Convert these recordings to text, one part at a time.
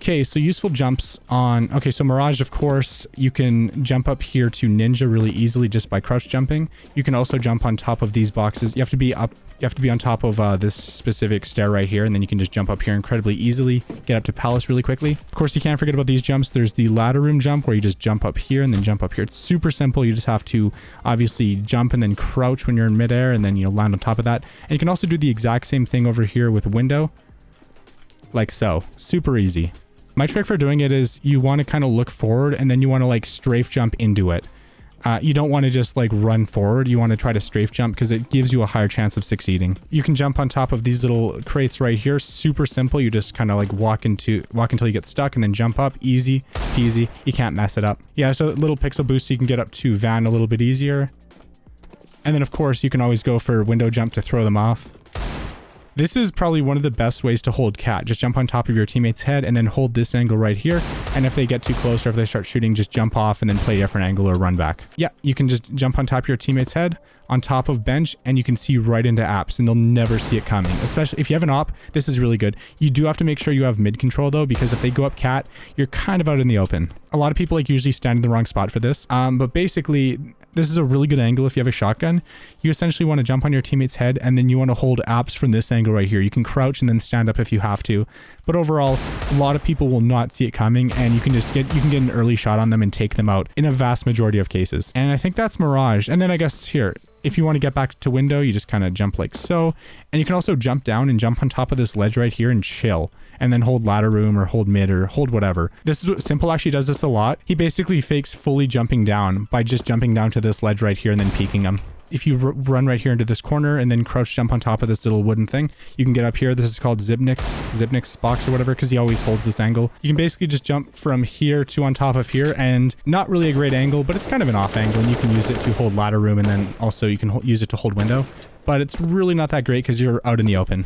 Okay, so useful jumps on... Okay, so Mirage, of course, you can jump up here to Ninja really easily just by crouch jumping. You can also jump on top of these boxes. You have to be up... You have to be on top of this specific stair right here, and then you can just jump up here incredibly easily, get up to Palace really quickly. Of course, you can't forget about these jumps. There's the ladder room jump where you just jump up here and then jump up here. It's super simple. You just have to obviously jump and then crouch when you're in midair and then, you know, land on top of that. And you can also do the exact same thing over here with window, like so. Super easy. My trick for doing it is you want to kind of look forward and then you want to like strafe jump into it. You don't want to just like run forward. You want to try to strafe jump because it gives you a higher chance of succeeding. You can jump on top of these little crates right here. Super simple. You just kind of like walk until you get stuck and then jump up. Easy peasy. You can't mess it up. Yeah, so little pixel boost so you can get up to Van a little bit easier. And then of course you can always go for window jump to throw them off. This is probably one of the best ways to hold cat. Just jump on top of your teammate's head and then hold this angle right here. And if they get too close or if they start shooting, just jump off and then play a different angle or run back. Yeah, you can just jump on top of your teammate's head, on top of bench, and you can see right into apps and they'll never see it coming. Especially if you have an op, this is really good. You do have to make sure you have mid control though, because if they go up cat, you're kind of out in the open. A lot of people like usually stand in the wrong spot for this. But basically, this is a really good angle if you have a shotgun. You essentially want to jump on your teammate's head and then you want to hold apps from this angle right here. You can crouch and then stand up if you have to. But overall, a lot of people will not see it coming and you can get an early shot on them and take them out in a vast majority of cases. And I think that's Mirage. And then I guess here, if you want to get back to window, you just kind of jump like so. And you can also jump down and jump on top of this ledge right here and chill. And then hold ladder room or hold mid or hold whatever. This is what Simple actually does this a lot. He basically fakes fully jumping down by just jumping down to this ledge right here and then peeking him. If you run right here into this corner and then crouch jump on top of this little wooden thing, you can get up here. This is called Zipnik's box or whatever, because he always holds this angle. You can basically just jump from here to on top of here, and not really a great angle, but it's kind of an off angle and you can use it to hold ladder room and then also you can use it to hold window. But it's really not that great because you're out in the open.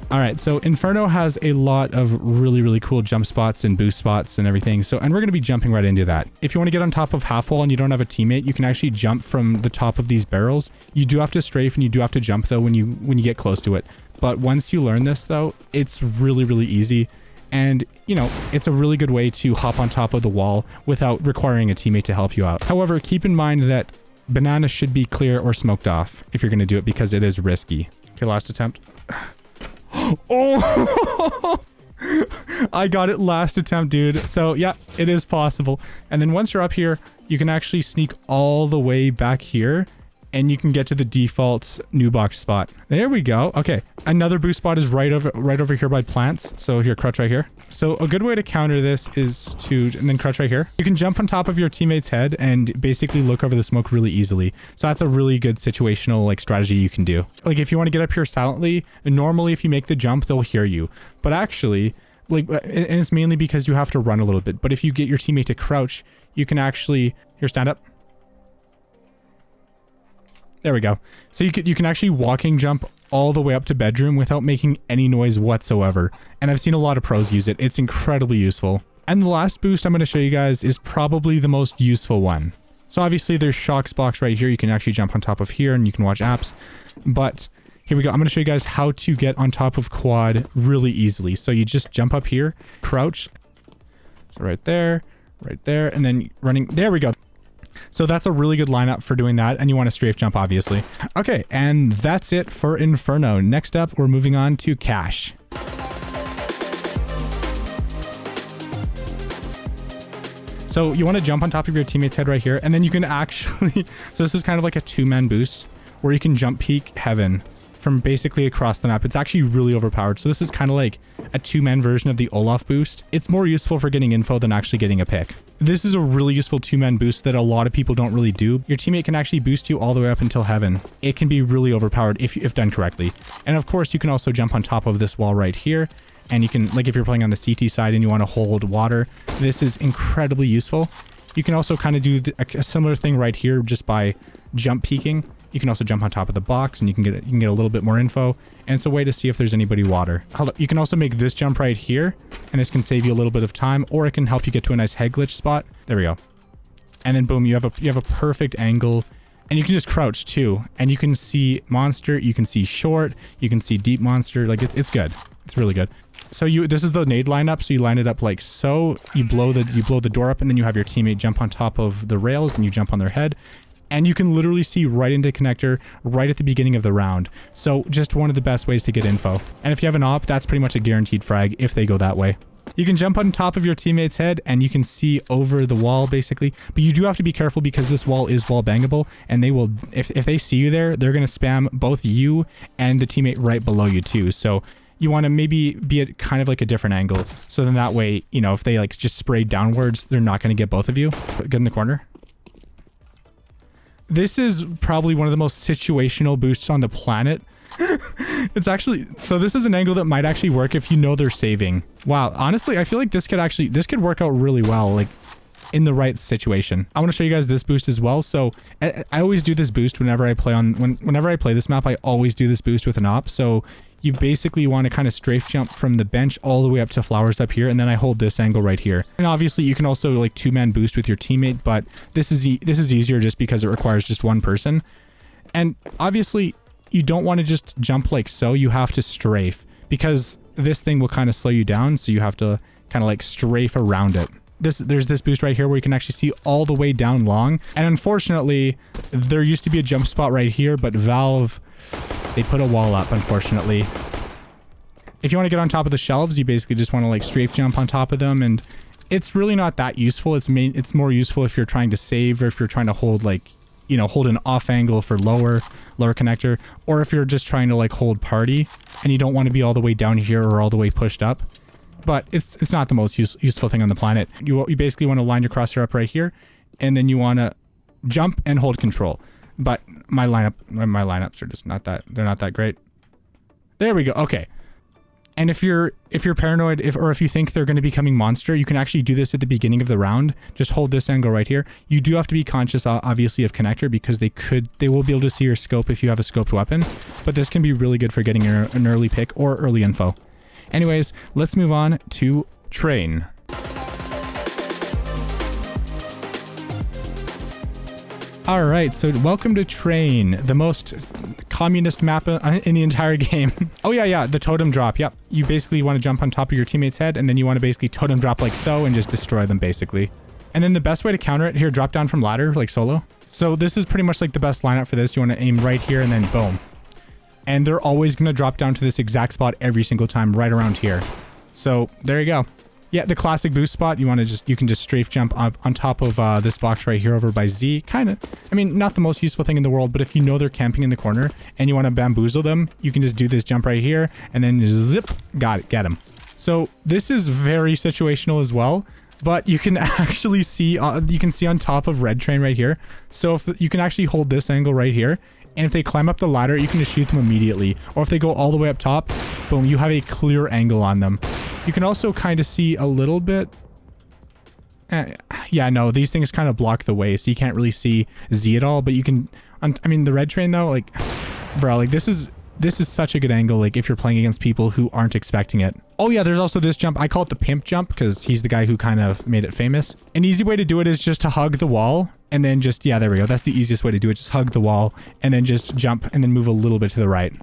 All right, so Inferno has a lot of really cool jump spots and boost spots and everything. So, and we're going to be jumping right into that. If you want to get on top of half wall and you don't have a teammate, you can actually jump from the top of these barrels. You do have to strafe and you do have to jump though when you get close to it. But once you learn this though, it's really easy. And, you know, it's a really good way to hop on top of the wall without requiring a teammate to help you out. However, keep in mind that banana should be clear or smoked off if you're going to do it because it is risky. Okay, last attempt. Oh, I got it last attempt, dude. So yeah, it is possible. And then once you're up here, you can actually sneak all the way back here and you can get to the default new box spot. There we go. Okay, another boost spot is right over here by plants. So here, crouch right here. So a good way to counter this is to, and then crouch right here. You can jump on top of your teammate's head and basically look over the smoke really easily. So that's a really good situational like strategy you can do. Like if you want to get up here silently, normally if you make the jump, they'll hear you. But actually, like, and it's mainly because you have to run a little bit. But if you get your teammate to crouch, you can actually, here, stand up. There we go. So you can actually walking jump all the way up to bedroom without making any noise whatsoever. And I've seen a lot of pros use it. It's incredibly useful. And the last boost I'm going to show you guys is probably the most useful one. So obviously there's Shock's box right here. You can actually jump on top of here and you can watch apps. But here we go. I'm going to show you guys how to get on top of quad really easily. So you just jump up here, crouch. So right there, and then running. There we go. So that's a really good lineup for doing that, and you want to strafe jump, obviously. Okay, and that's it for Inferno. Next up, we're moving on to Cash. So you want to jump on top of your teammate's head right here, and then you can actually... So this is kind of like a two-man boost, where you can jump peek heaven from basically across the map. It's actually really overpowered. So this is kind of like a two-man version of the Olaf boost. It's more useful for getting info than actually getting a pick. This is a really useful two-man boost that a lot of people don't really do. Your teammate can actually boost you all the way up until heaven. It can be really overpowered if done correctly. And of course, you can also jump on top of this wall right here. And you can, like if you're playing on the CT side and you want to hold water, this is incredibly useful. You can also kind of do a similar thing right here just by jump peeking. You can also jump on top of the box and you can get a little bit more info. And it's a way to see if there's anybody water. Hold up. You can also make this jump right here, and this can save you a little bit of time, or it can help you get to a nice head glitch spot. There we go. And then boom, you have a perfect angle And you can just crouch too. And you can see monster, you can see short, you can see deep monster. Like it's good. It's really good. So this is the nade lineup. So you line it up like so. You blow the door up, and then you have your teammate jump on top of the rails, and you jump on their head. And you can literally see right into connector right at the beginning of the round. So just one of the best ways to get info. And if you have an op, that's pretty much a guaranteed frag if they go that way. You can jump on top of your teammate's head and you can see over the wall basically. But you do have to be careful because this wall is wall bangable, and they will, if they see you there, they're going to spam both you and the teammate right below you too. So you want to maybe be at kind of like a different angle. So then that way, you know, if they like just spray downwards, they're not going to get both of you. Get in the corner. This is probably one of the most situational boosts on the planet. It's actually, so this is an angle that might actually work if you know they're saving. Wow, honestly, I feel like this could work out really well, like in the right situation. I want to show you guys this boost as well. So I always do this boost whenever I play whenever I play this map. I always do this boost with an op. So you basically want to kind of strafe jump from the bench all the way up to flowers up here, and then I hold this angle right here. And obviously you can also like two-man boost with your teammate, but this is easier just because it requires just one person. And obviously you don't want to just jump like so. You have to strafe because this thing will kind of slow you down. So you have to kind of like strafe around it. There's this boost right here where you can actually see all the way down long. And unfortunately, there used to be a jump spot right here, but Valve, they put a wall up, unfortunately. If you want to get on top of the shelves, you basically just want to like strafe jump on top of them. And it's really not that useful. It's more useful if you're trying to save, or if you're trying to hold like, you know, hold an off angle for lower connector, or if you're just trying to like hold party and you don't want to be all the way down here or all the way pushed up. But it's not the most useful thing on the planet. You basically want to line your crosshair up right here, and then you want to jump and hold control. But my lineups are just not that, they're not that great. There we go. Okay. And if you're paranoid, or if you think they're going to be coming monster, you can actually do this at the beginning of the round. Just hold this angle right here. You do have to be conscious, obviously, of connector, because they will be able to see your scope if you have a scoped weapon. But this can be really good for getting an early pick or early info. Anyways, let's move on to train. All right, so welcome to Train, the most communist map in the entire game. Oh yeah, the totem drop. Yep. You basically want to jump on top of your teammate's head, and then you want to basically totem drop like so and just destroy them basically. And then the best way to counter it, here, drop down from ladder like solo. So this is pretty much like the best lineup for this. You want to aim right here and then boom. And they're always going to drop down to this exact spot every single time right around here. So there you go. Yeah, the classic boost spot, you can just strafe jump up on top of this box right here over by Z. Kind of, I mean, not the most useful thing in the world, but if you know they're camping in the corner and you want to bamboozle them, you can just do this jump right here and then just zip, got it, get them. So this is very situational as well, but you can actually see, on top of red train right here. So if you can actually hold this angle right here, and if they climb up the ladder, you can just shoot them immediately. Or if they go all the way up top, boom, you have a clear angle on them. You can also kind of see a little bit. Yeah, no, these things kind of block the way, so you can't really see Z at all. But you can, I mean, the red train though, like, bro, like this is such a good angle, like if you're playing against people who aren't expecting it. Oh yeah, there's also this jump. I call it the pimp jump because he's the guy who kind of made it famous. An easy way to do it is just to hug the wall and then just, yeah, there we go. That's the easiest way to do it. Just hug the wall and then just jump and then move a little bit to the right.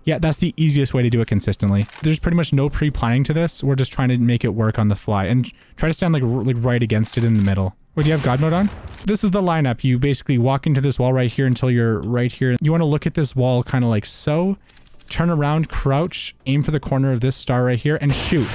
Yeah, that's the easiest way to do it consistently. There's pretty much no pre-planning to this. We're just trying to make it work on the fly and try to stand like right against it in the middle. Wait, do you have God mode on? This is the lineup. You basically walk into this wall right here until you're right here. You want to look at this wall kind of like so. Turn around, crouch, aim for the corner of this star right here, and shoot.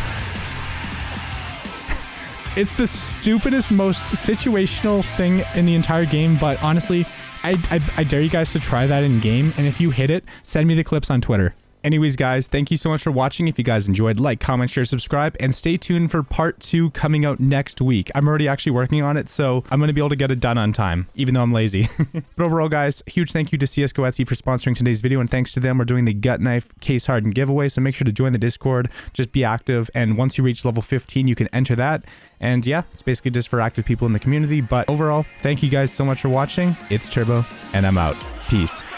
It's the stupidest, most situational thing in the entire game, but honestly, I dare you guys to try that in game, and if you hit it, send me the clips on Twitter. Anyways, guys, thank you so much for watching. If you guys enjoyed, like, comment, share, subscribe, and stay tuned for part 2 coming out next week. I'm already actually working on it, so I'm going to be able to get it done on time, even though I'm lazy. But overall, guys, huge thank you to CSGO Etsy for sponsoring today's video, and thanks to them, we're doing the Gut Knife Case Hardened giveaway, so make sure to join the Discord, just be active, and once you reach level 15, you can enter that. And yeah, it's basically just for active people in the community, but overall, thank you guys so much for watching. It's Turbo, and I'm out. Peace.